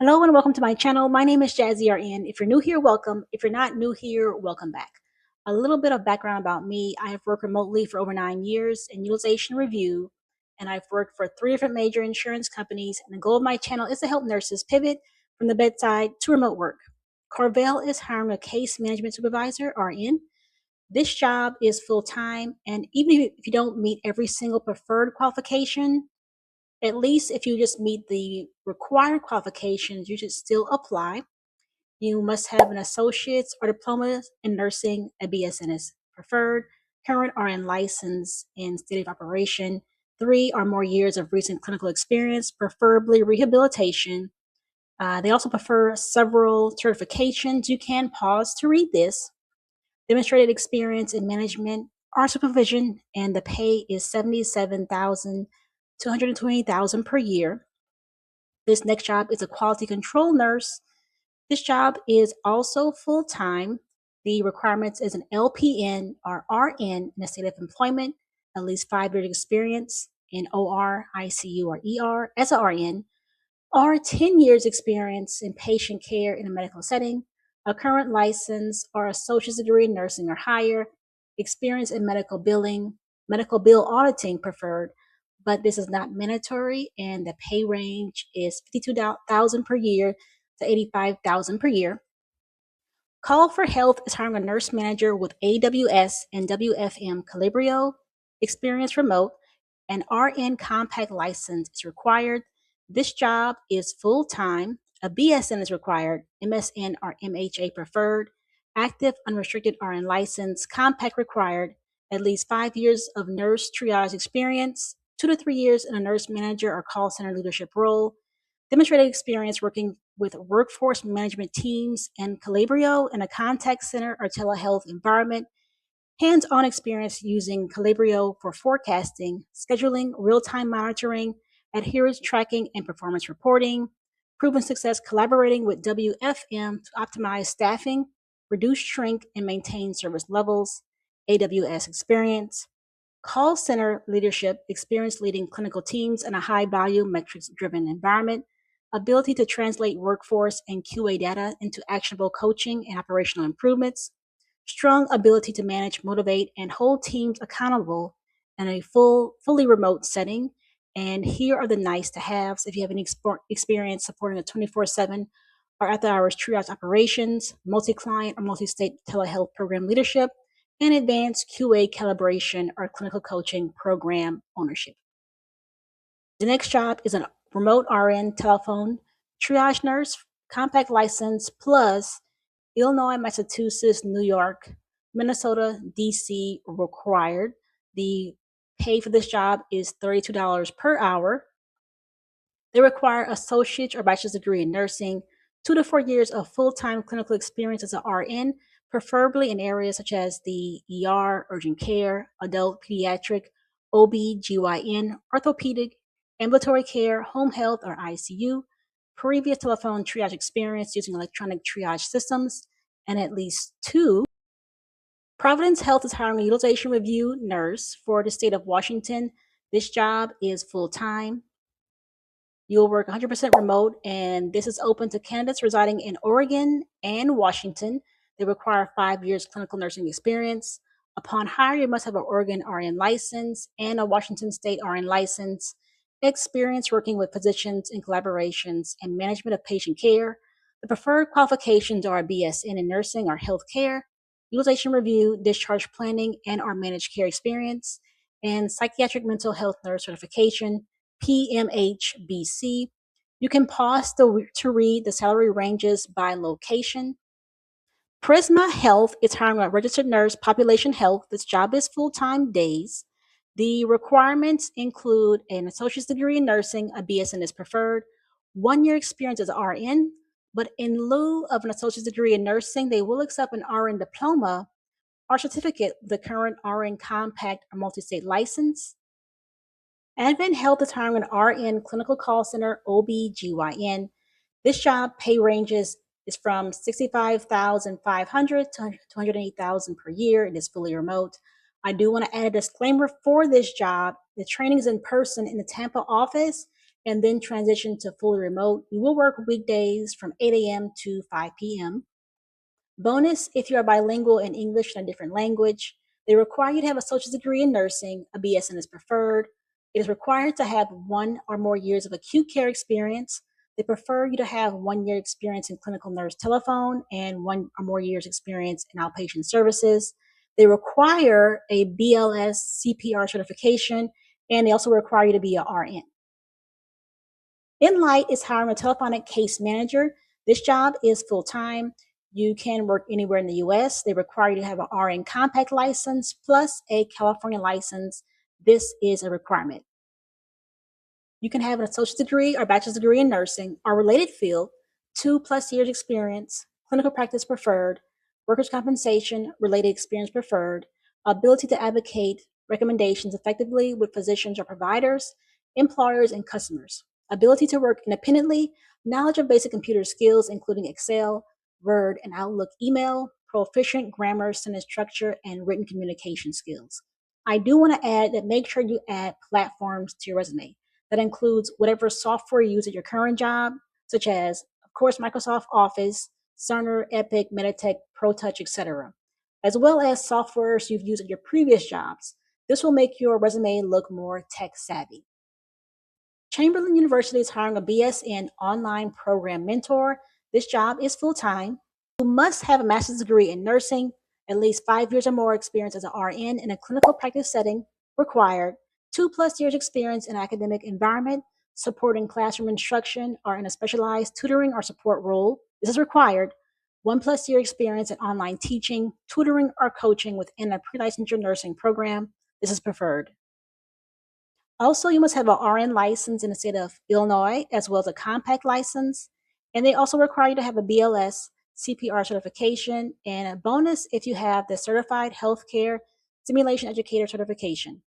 Hello and welcome to my channel. My name is Jazzy RN. If you're new here, welcome. If you're not new here, welcome back. A little bit of background about me. I have worked remotely for over 9 years in utilization review, and I've worked for 3 different major insurance companies. And the goal of my channel is to help nurses pivot from the bedside to remote work. Corvel is hiring a case management supervisor, RN. This job is full-time, and even if you don't meet every single preferred qualification, at least if you just meet the required qualifications, you should still apply. You must have an associate's or diploma in nursing, a BSN is preferred, current RN license in state of operation, 3 or more years of recent clinical experience, preferably rehabilitation. They also prefer several certifications. You can pause to read this. Demonstrated experience in management or supervision, and the pay is $77,000 to $120,000 per year. This next job is a quality control nurse. This job is also full-time. The requirements is an LPN or RN in a state of employment, at least 5 years experience in OR, ICU, or ER as a RN, or 10 years experience in patient care in a medical setting, a current license or associate's degree in nursing or higher, experience in medical billing, medical bill auditing preferred, but this is not mandatory, and the pay range is $52,000 per year to $85,000 per year. Call for Health is hiring a nurse manager with AWS and WFM Calabrio experience remote. An RN compact license is required. This job is full-time. A BSN is required. MSN or MHA preferred. Active unrestricted RN license. Compact required. At least 5 years of nurse triage experience. 2 to 3 years in a nurse manager or call center leadership role. Demonstrated experience working with workforce management teams and Calabrio in a contact center or telehealth environment. Hands-on experience using Calabrio for forecasting, scheduling, real-time monitoring, adherence tracking, and performance reporting. Proven success collaborating with WFM to optimize staffing, reduce shrink, and maintain service levels. AWS experience. Call center leadership, experience leading clinical teams in a high-value, metrics-driven environment. Ability to translate workforce and QA data into actionable coaching and operational improvements. Strong ability to manage, motivate, and hold teams accountable in a fully remote setting. And here are the nice to haves if you have any experience supporting a 24/7 or after hours triage operations, multi-client or multi-state telehealth program leadership, and advanced QA calibration or clinical coaching program ownership. The next job is a remote RN telephone triage nurse, compact license plus Illinois, Massachusetts, New York, Minnesota, DC required. The pay for this job is $32 per hour. They require associate or bachelor's degree in nursing, 2 to 4 years of full-time clinical experience as an RN, preferably in areas such as the ER, urgent care, adult, pediatric, OBGYN, orthopedic, ambulatory care, home health, or ICU, previous telephone triage experience using electronic triage systems, and at least 2. Providence Health is hiring a utilization review nurse for the state of Washington. This job is full-time. You'll work 100% remote, and this is open to candidates residing in Oregon and Washington. They require 5 years clinical nursing experience. Upon hire, you must have an Oregon RN license and a Washington State RN license, experience working with physicians in collaborations and management of patient care. The preferred qualifications are a BSN in nursing or healthcare, utilization review, discharge planning, and or managed care experience, and psychiatric mental health nurse certification, PMHBC. You can pause to read the salary ranges by location. Prisma Health is hiring a registered nurse, population health. This job is full-time days. The requirements include an associate's degree in nursing, a BSN is preferred, 1 year experience as an RN, but in lieu of an associate's degree in nursing, they will accept an RN diploma or certificate, the current RN compact or multi-state license. Advent Health is hiring an RN clinical call center, OBGYN. This job pay ranges is from $65,500 to $208,000 per year. It is fully remote. I do want to add a disclaimer for this job. The training is in person in the Tampa office, and then transition to fully remote. You will work weekdays from 8 a.m. to 5 p.m. Bonus, if you are bilingual in English and a different language, they require you to have a associate's degree in nursing. A BSN is preferred. It is required to have 1 or more years of acute care experience. They prefer you to have 1 year experience in clinical nurse telephone and 1 or more years experience in outpatient services. They require a BLS CPR certification, and they also require you to be a RN. Enlyte is hiring a telephonic case manager. This job is full-time. You can work anywhere in the US. They require you to have an RN compact license plus a California license. This is a requirement. You can have an associate's degree or bachelor's degree in nursing or related field, 2+ years experience, clinical practice preferred, workers' compensation related experience preferred, ability to advocate recommendations effectively with physicians or providers, employers, and customers, ability to work independently, knowledge of basic computer skills, including Excel, Word, and Outlook email, proficient grammar, sentence structure, and written communication skills. I do want to add that make sure you add platforms to your resume. That includes whatever software you use at your current job, such as, of course, Microsoft Office, Cerner, Epic, Meditech, ProTouch, etc., as well as softwares you've used at your previous jobs. This will make your resume look more tech savvy. Chamberlain University is hiring a BSN online program mentor. This job is full-time. You must have a master's degree in nursing, at least 5 years or more experience as an RN in a clinical practice setting required, 2+ years experience in an academic environment, supporting classroom instruction or in a specialized tutoring or support role. This is required. 1+ year experience in online teaching, tutoring, or coaching within a pre-licensure nursing program. This is preferred. Also, you must have an RN license in the state of Illinois, as well as a compact license. And they also require you to have a BLS CPR certification and a bonus if you have the Certified Healthcare Simulation Educator certification.